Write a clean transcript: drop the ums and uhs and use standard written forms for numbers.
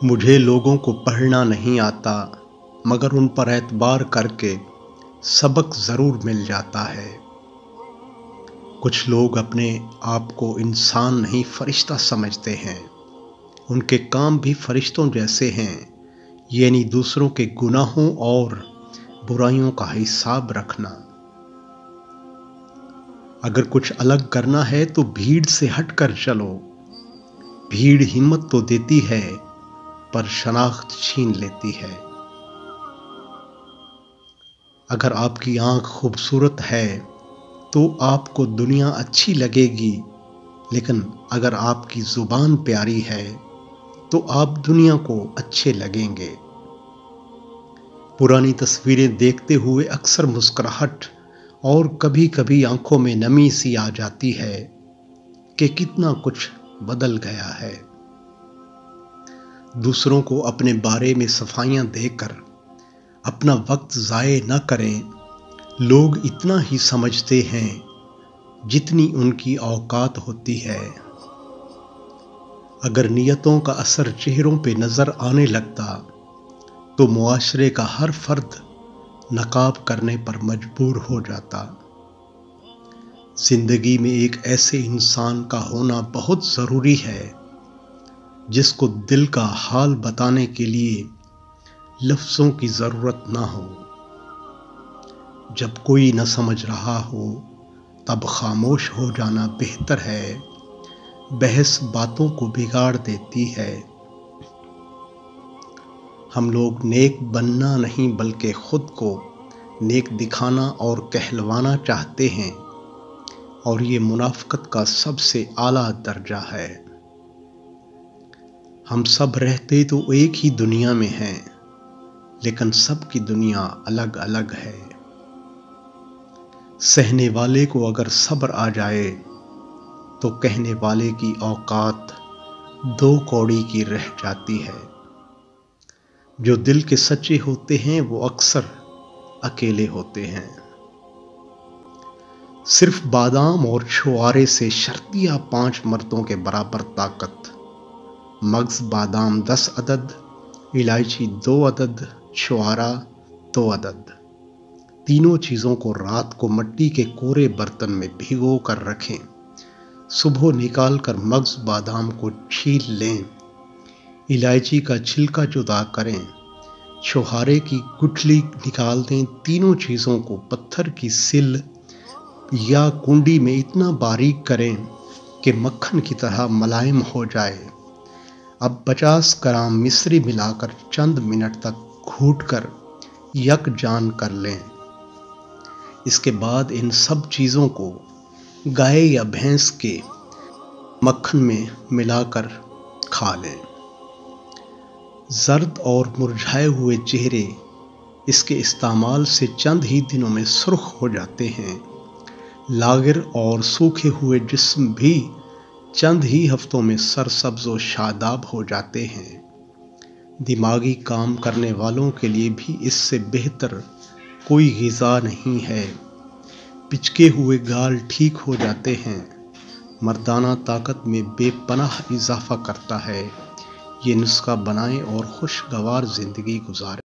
مجھے لوگوں کو پڑھنا نہیں آتا، مگر ان پر اعتبار کر کے سبق ضرور مل جاتا ہے۔ کچھ لوگ اپنے آپ کو انسان نہیں فرشتہ سمجھتے ہیں۔ ان کے کام بھی فرشتوں جیسے ہیں، یعنی دوسروں کے گناہوں اور برائیوں کا حساب رکھنا۔ اگر کچھ الگ کرنا ہے تو بھیڑ سے ہٹ کر چلو۔ بھیڑ ہمت تو دیتی ہے پر شناخت چھین لیتی ہے۔ اگر آپ کی آنکھ خوبصورت ہے تو آپ کو دنیا اچھی لگے گی، لیکن اگر آپ کی زبان پیاری ہے تو آپ دنیا کو اچھے لگیں گے۔ پرانی تصویریں دیکھتے ہوئے اکثر مسکراہٹ اور کبھی کبھی آنکھوں میں نمی سی آ جاتی ہے کہ کتنا کچھ بدل گیا ہے۔ دوسروں کو اپنے بارے میں صفائیاں دے کر اپنا وقت ضائع نہ کریں۔ لوگ اتنا ہی سمجھتے ہیں جتنی ان کی اوقات ہوتی ہے۔ اگر نیتوں کا اثر چہروں پہ نظر آنے لگتا تو معاشرے کا ہر فرد نقاب کرنے پر مجبور ہو جاتا۔ زندگی میں ایک ایسے انسان کا ہونا بہت ضروری ہے جس کو دل کا حال بتانے کے لیے لفظوں کی ضرورت نہ ہو۔ جب کوئی نہ سمجھ رہا ہو تب خاموش ہو جانا بہتر ہے۔ بحث باتوں کو بگاڑ دیتی ہے۔ ہم لوگ نیک بننا نہیں بلکہ خود کو نیک دکھانا اور کہلوانا چاہتے ہیں، اور یہ منافقت کا سب سے اعلیٰ درجہ ہے۔ ہم سب رہتے تو ایک ہی دنیا میں ہیں، لیکن سب کی دنیا الگ الگ ہے۔ سہنے والے کو اگر صبر آ جائے تو کہنے والے کی اوقات 2 کوڑی کی رہ جاتی ہے۔ جو دل کے سچے ہوتے ہیں وہ اکثر اکیلے ہوتے ہیں۔ صرف بادام اور چھوارے سے شرطیہ 5 مردوں کے برابر طاقت۔ مغز بادام 10 عدد، الائچی 2 عدد، چھوارا 2 عدد۔ تینوں چیزوں کو رات کو مٹی کے کورے برتن میں بھگو کر رکھیں۔ صبح نکال کر مغز بادام کو چھیل لیں، الائچی کا چھلکا جدا کریں، چھوارے کی گٹھلی نکال دیں۔ تینوں چیزوں کو پتھر کی سل یا کنڈی میں اتنا باریک کریں کہ مکھن کی طرح ملائم ہو جائے۔ اب 50 گرام مصری ملا کر چند منٹ تک گھوٹ کر یکجان کر لیں۔ اس کے بعد ان سب چیزوں کو گائے یا بھینس کے مکھن میں ملا کر کھا لیں۔ زرد اور مرجھائے ہوئے چہرے اس کے استعمال سے چند ہی دنوں میں سرخ ہو جاتے ہیں۔ لاغر اور سوکھے ہوئے جسم بھی چند ہی ہفتوں میں سرسبز و شاداب ہو جاتے ہیں۔ دماغی کام کرنے والوں کے لیے بھی اس سے بہتر کوئی غذا نہیں ہے۔ پچکے ہوئے گال ٹھیک ہو جاتے ہیں۔ مردانہ طاقت میں بے پناہ اضافہ کرتا ہے۔ یہ نسخہ بنائیں اور خوشگوار زندگی گزاریں۔